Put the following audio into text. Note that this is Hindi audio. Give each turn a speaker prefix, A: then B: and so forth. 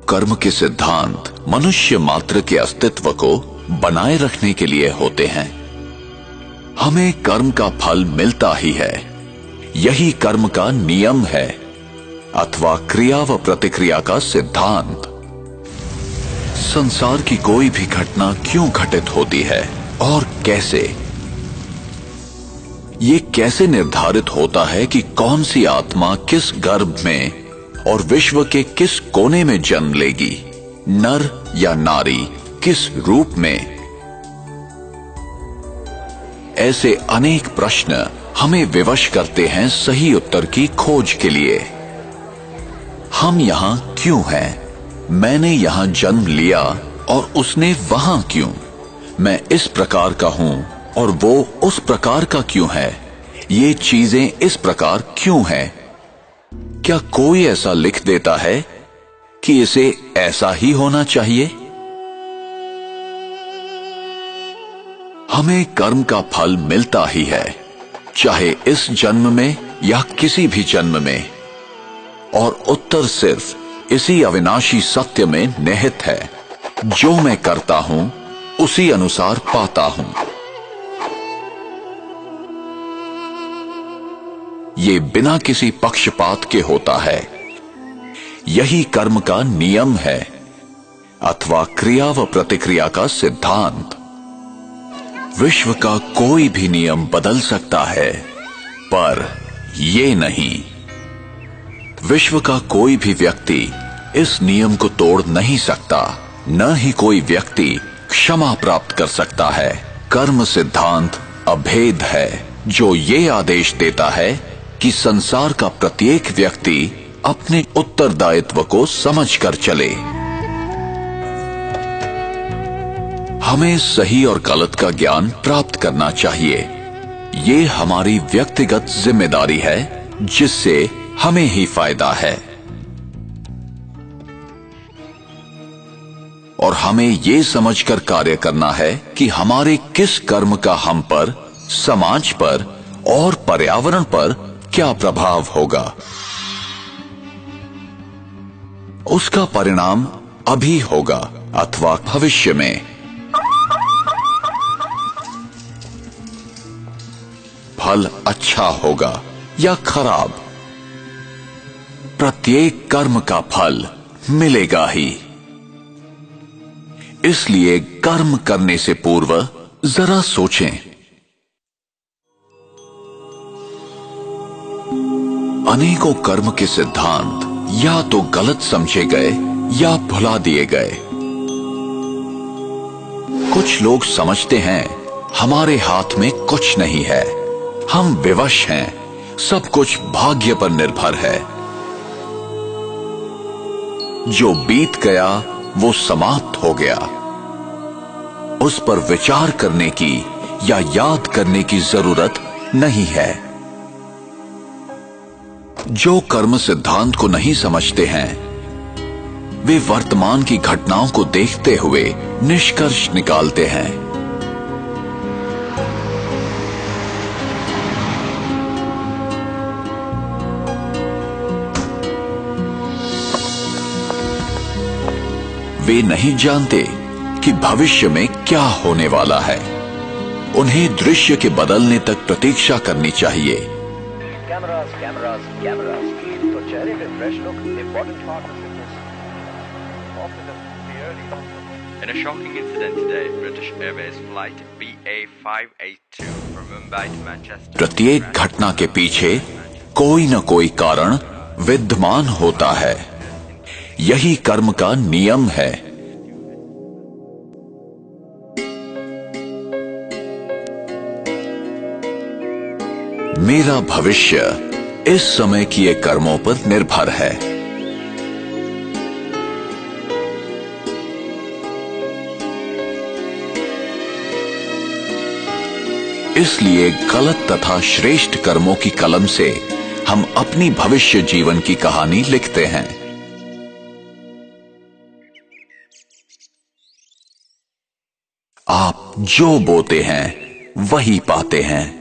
A: कर्म के सिद्धांत मनुष्य मात्र के अस्तित्व को बनाए रखने के लिए होते हैं। हमें कर्म का फल मिलता ही है, यही कर्म का नियम है अथवा क्रिया व प्रतिक्रिया का सिद्धांत। संसार की कोई भी घटना क्यों घटित होती है और कैसे, ये कैसे निर्धारित होता है कि कौन सी आत्मा किस गर्भ में और विश्व के किस कोने में जन्म लेगी, नर या नारी, किस रूप में। ऐसे अनेक प्रश्न हमें विवश करते हैं सही उत्तर की खोज के लिए। हम यहां क्यों हैं? मैंने यहां जन्म लिया और उसने वहां क्यों? मैं इस प्रकार का हूं और वो उस प्रकार का क्यों है? ये चीजें इस प्रकार क्यों हैं? क्या कोई ऐसा लिख देता है कि इसे ऐसा ही होना चाहिए? हमें कर्म का फल मिलता ही है, चाहे इस जन्म में या किसी भी जन्म में, और उत्तर सिर्फ इसी अविनाशी सत्य में निहित है, जो मैं करता हूं उसी अनुसार पाता हूं। ये बिना किसी पक्षपात के होता है, यही कर्म का नियम है अथवा क्रिया व प्रतिक्रिया का सिद्धांत। विश्व का कोई भी नियम बदल सकता है, पर ये नहीं। विश्व का कोई भी व्यक्ति इस नियम को तोड़ नहीं सकता, न ही कोई व्यक्ति क्षमा प्राप्त कर सकता है। कर्म सिद्धांत अभेद है, जो ये आदेश देता है कि संसार का प्रत्येक व्यक्ति अपने उत्तरदायित्व को समझकर चले। हमें सही और गलत का ज्ञान प्राप्त करना चाहिए। ये हमारी व्यक्तिगत जिम्मेदारी है, जिससे हमें ही फायदा है। और हमें ये समझकर कार्य करना है कि हमारे किस कर्म का हम पर, समाज पर और पर्यावरण पर क्या प्रभाव होगा। उसका परिणाम अभी होगा अथवा भविष्य में। फल अच्छा होगा या खराब, प्रत्येक कर्म का फल मिलेगा ही। इसलिए कर्म करने से पूर्व जरा सोचें। अनेकों कर्म के सिद्धांत या तो गलत समझे गए या भुला दिए गए। कुछ लोग समझते हैं हमारे हाथ में कुछ नहीं है, हम विवश हैं, सब कुछ भाग्य पर निर्भर है। जो बीत गया वो समाप्त हो गया, उस पर विचार करने की या याद करने की जरूरत नहीं है। जो कर्म सिद्धांत को नहीं समझते हैं, वे वर्तमान की घटनाओं को देखते हुए निष्कर्ष निकालते हैं। वे नहीं जानते कि भविष्य में क्या होने वाला है। उन्हें दृश्य के बदलने तक प्रतीक्षा करनी चाहिए।
B: कैमरास तो चेहरे पे fresh look important part of fitness.
C: In a shocking incident today, British Airways flight BA582 from Mumbai to Manchester.
A: प्रत्येक घटना के पीछे कोई न कोई कारण विद्यमान होता है, यही कर्म का नियम है। मेरा भविष्य इस समय किए कर्मों पर निर्भर है। इसलिए गलत तथा श्रेष्ठ कर्मों की कलम से हम अपनी भविष्य जीवन की कहानी लिखते हैं। आप जो बोते हैं वही पाते हैं।